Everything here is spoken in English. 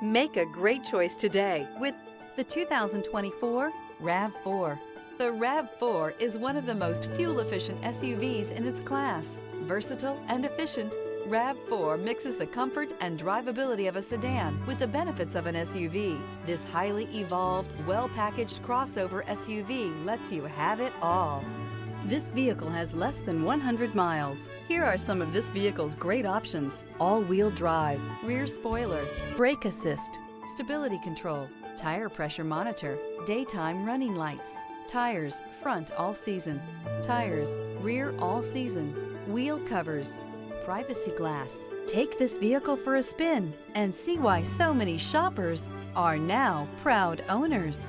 Make a great choice today with the 2024 RAV4. The RAV4 is one of the most fuel-efficient SUVs in its class. Versatile and efficient, RAV4 mixes the comfort and drivability of a sedan with the benefits of an SUV. This highly evolved, well-packaged crossover SUV lets you have it all. This vehicle has less than 100 miles. Here are some of this vehicle's great options: all-wheel drive, rear spoiler, brake assist, stability control, tire pressure monitor, daytime running lights, tires front all season, tires rear all season, wheel covers, privacy glass. Take this vehicle for a spin and see why so many shoppers are now proud owners.